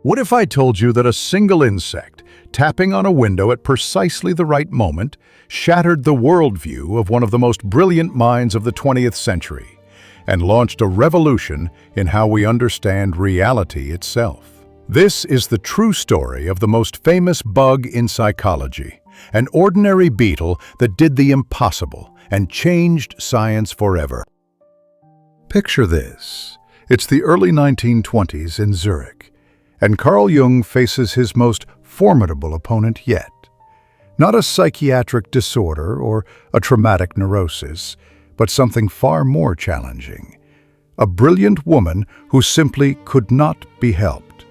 What if I told you that a single insect, tapping on a window at precisely the right moment, shattered the worldview of one of the most brilliant minds of the 20th century and launched a revolution in how we understand reality itself? This is the true story of the most famous bug in psychology, an ordinary beetle that did the impossible and changed science forever. Picture this. It's the early 1920s in Zurich, and Carl Jung faces his most formidable opponent yet. Not a psychiatric disorder or a traumatic neurosis, but something far more challenging. A brilliant woman who simply could not be helped.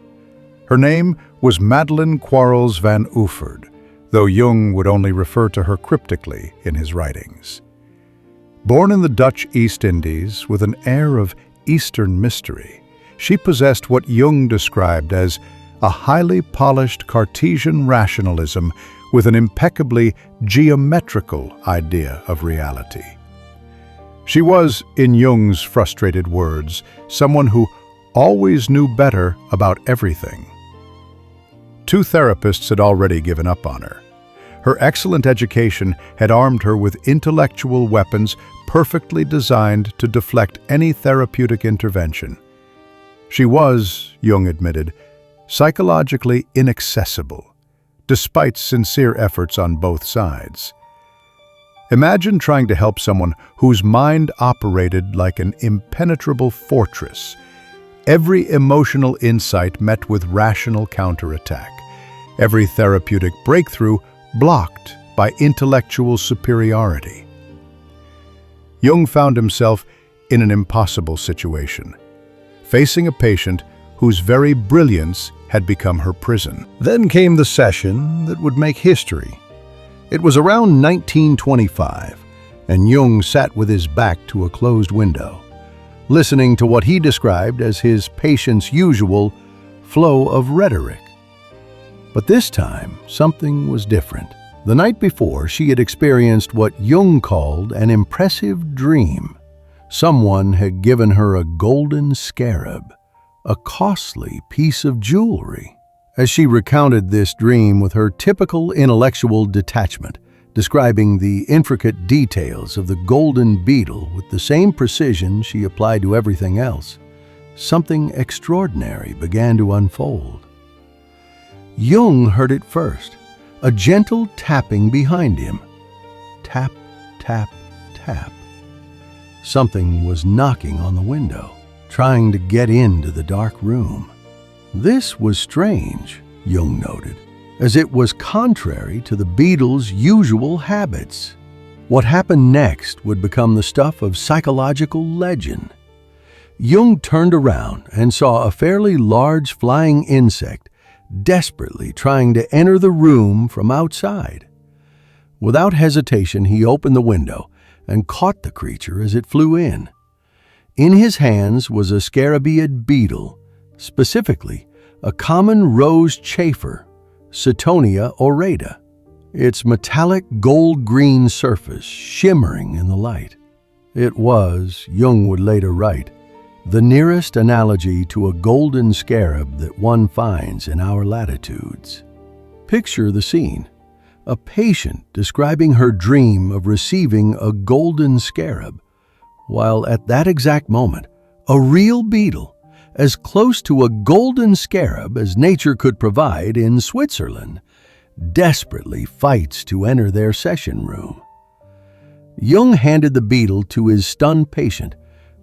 Her name was Madeline Quarles van Ufford, though Jung would only refer to her cryptically in his writings. Born in the Dutch East Indies with an air of Eastern mystery, she possessed what Jung described as a highly polished Cartesian rationalism with an impeccably geometrical idea of reality. She was, in Jung's frustrated words, someone who always knew better about everything. Two therapists had already given up on her. Her excellent education had armed her with intellectual weapons perfectly designed to deflect any therapeutic intervention. She was, Jung admitted, psychologically inaccessible, despite sincere efforts on both sides. Imagine trying to help someone whose mind operated like an impenetrable fortress. Every emotional insight met with rational counterattack. Every therapeutic breakthrough blocked by intellectual superiority. Jung found himself in an impossible situation, facing a patient whose very brilliance had become her prison. Then came the session that would make history. It was around 1925, and Jung sat with his back to a closed window, listening to what he described as his patient's usual flow of rhetoric. But this time, something was different. The night before, she had experienced what Jung called an impressive dream. Someone had given her a golden scarab, a costly piece of jewelry. As she recounted this dream with her typical intellectual detachment, describing the intricate details of the golden beetle with the same precision she applied to everything else, something extraordinary began to unfold. Jung heard it first, a gentle tapping behind him. Tap, tap, tap. Something was knocking on the window, trying to get into the dark room. This was strange, Jung noted, as it was contrary to the beetle's usual habits. What happened next would become the stuff of psychological legend. Jung turned around and saw a fairly large flying insect desperately trying to enter the room from outside. Without hesitation, he opened the window and caught the creature as it flew in. In his hands was a scarabaeid beetle, specifically a common rose chafer, Cetonia aurata, its metallic gold-green surface shimmering in the light. It was, Jung would later write, the nearest analogy to a golden scarab that one finds in our latitudes. Picture the scene. A patient describing her dream of receiving a golden scarab, while at that exact moment, a real beetle, as close to a golden scarab as nature could provide in Switzerland, desperately fights to enter their session room. Jung handed the beetle to his stunned patient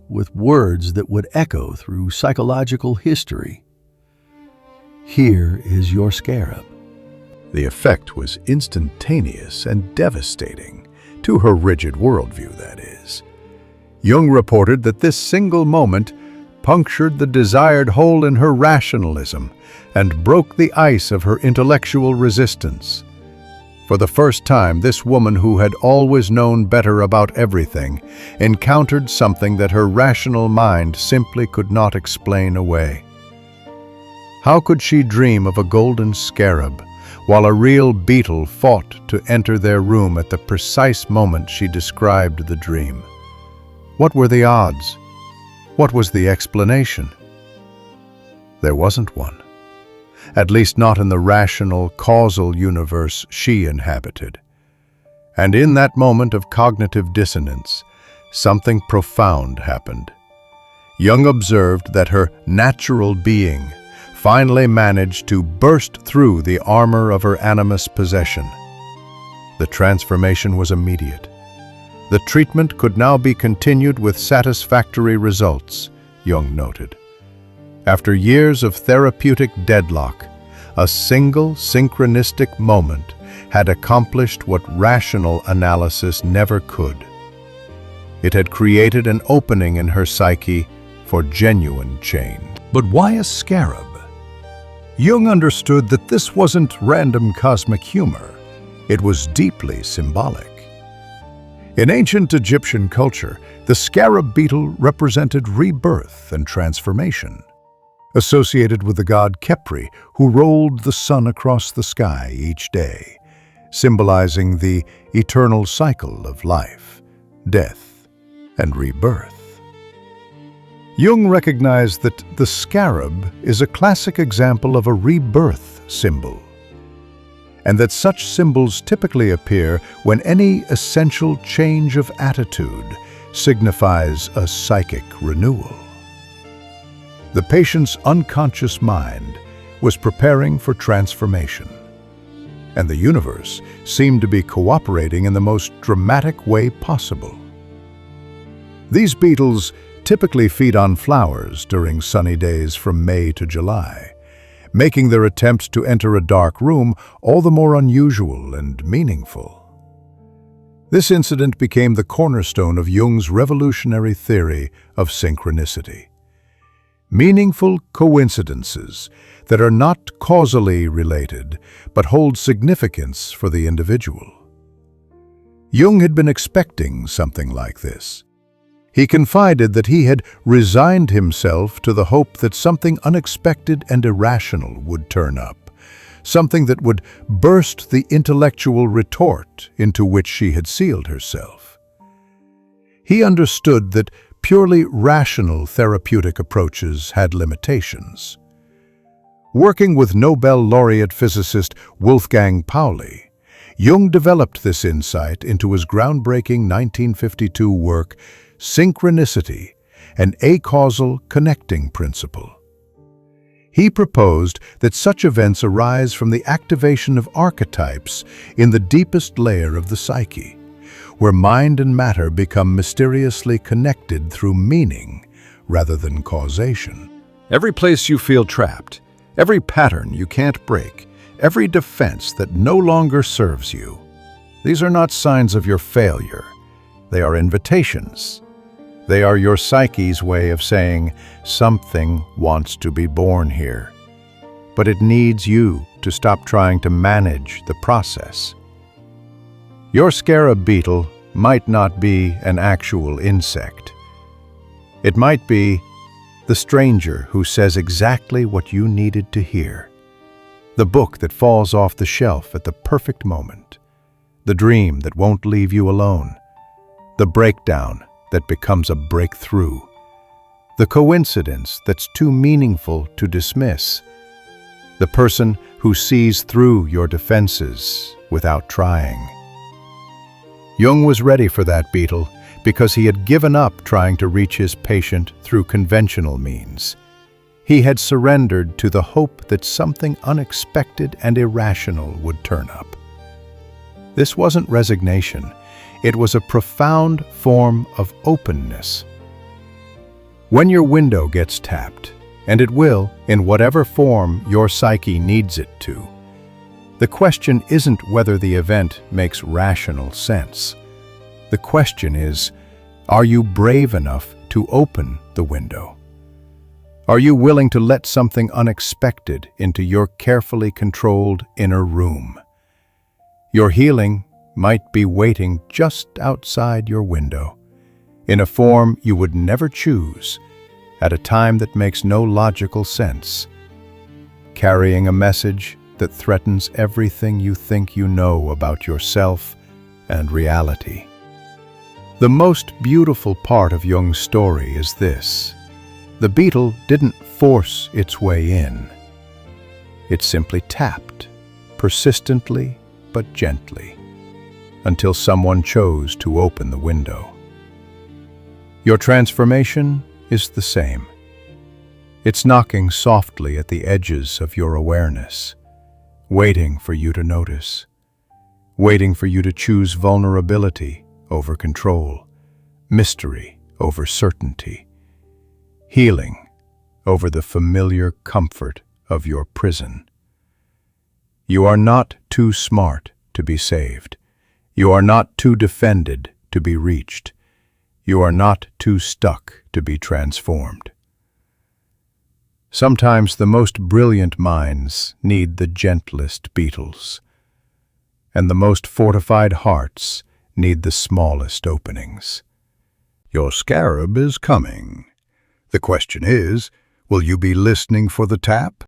with words that would echo through psychological history. Here is your scarab. The effect was instantaneous and devastating, to her rigid worldview, that is. Jung reported that this single moment punctured the desired hole in her rationalism and broke the ice of her intellectual resistance. For the first time, this woman who had always known better about everything encountered something that her rational mind simply could not explain away. How could she dream of a golden scarab while a real beetle fought to enter their room at the precise moment she described the dream? What were the odds? What was the explanation? There wasn't one. at least not in the rational, causal universe she inhabited. And in that moment of cognitive dissonance, something profound happened. Jung observed that her natural being finally managed to burst through the armor of her animus possession. The transformation was immediate. The treatment could now be continued with satisfactory results, Jung noted. After years of therapeutic deadlock, a single synchronistic moment had accomplished what rational analysis never could. It had created an opening in her psyche for genuine change. But why a scarab? Jung understood that this wasn't random cosmic humor. It was deeply symbolic. In ancient Egyptian culture, the scarab beetle represented rebirth and transformation, associated with the god Khepri, who rolled the sun across the sky each day, symbolizing the eternal cycle of life, death, and rebirth. Jung recognized that the scarab is a classic example of a rebirth symbol, and that such symbols typically appear when any essential change of attitude signifies a psychic renewal. The patient's unconscious mind was preparing for transformation, and the universe seemed to be cooperating in the most dramatic way possible. These beetles typically feed on flowers during sunny days from May to July, making their attempts to enter a dark room all the more unusual and meaningful. This incident became the cornerstone of Jung's revolutionary theory of synchronicity. Meaningful coincidences that are not causally related, but hold significance for the individual. Jung had been expecting something like this. He confided that he had resigned himself to the hope that something unexpected and irrational would turn up, something that would burst the intellectual retort into which she had sealed herself. He understood that purely rational therapeutic approaches had limitations. Working with Nobel laureate physicist Wolfgang Pauli, Jung developed this insight into his groundbreaking 1952 work, Synchronicity, an acausal connecting principle. He proposed that such events arise from the activation of archetypes in the deepest layer of the psyche, where mind and matter become mysteriously connected through meaning rather than causation. Every place you feel trapped, every pattern you can't break, every defense that no longer serves you, these are not signs of your failure. They are invitations. They are your psyche's way of saying something wants to be born here. But it needs you to stop trying to manage the process. Your scarab beetle might not be an actual insect. It might be the stranger who says exactly what you needed to hear. The book that falls off the shelf at the perfect moment. The dream that won't leave you alone. The breakdown that becomes a breakthrough. The coincidence that's too meaningful to dismiss. The person who sees through your defenses without trying. Jung was ready for that beetle because he had given up trying to reach his patient through conventional means. He had surrendered to the hope that something unexpected and irrational would turn up. This wasn't resignation. It was a profound form of openness. When your window gets tapped, and it will in whatever form your psyche needs it to, the question isn't whether the event makes rational sense. The question is, are you brave enough to open the window? Are you willing to let something unexpected into your carefully controlled inner room? Your healing might be waiting just outside your window, in a form you would never choose, at a time that makes no logical sense, carrying a message that threatens everything you think you know about yourself and reality. The most beautiful part of Jung's story is this: the beetle didn't force its way in. It simply tapped, persistently but gently, until someone chose to open the window. Your transformation is the same. It's knocking softly at the edges of your awareness, waiting for you to notice, waiting for you to choose vulnerability over control, mystery over certainty, healing over the familiar comfort of your prison. You are not too smart to be saved. You are not too defended to be reached. You are not too stuck to be transformed. Sometimes the most brilliant minds need the gentlest beetles, and the most fortified hearts need the smallest openings. Your scarab is coming. The question is, will you be listening for the tap?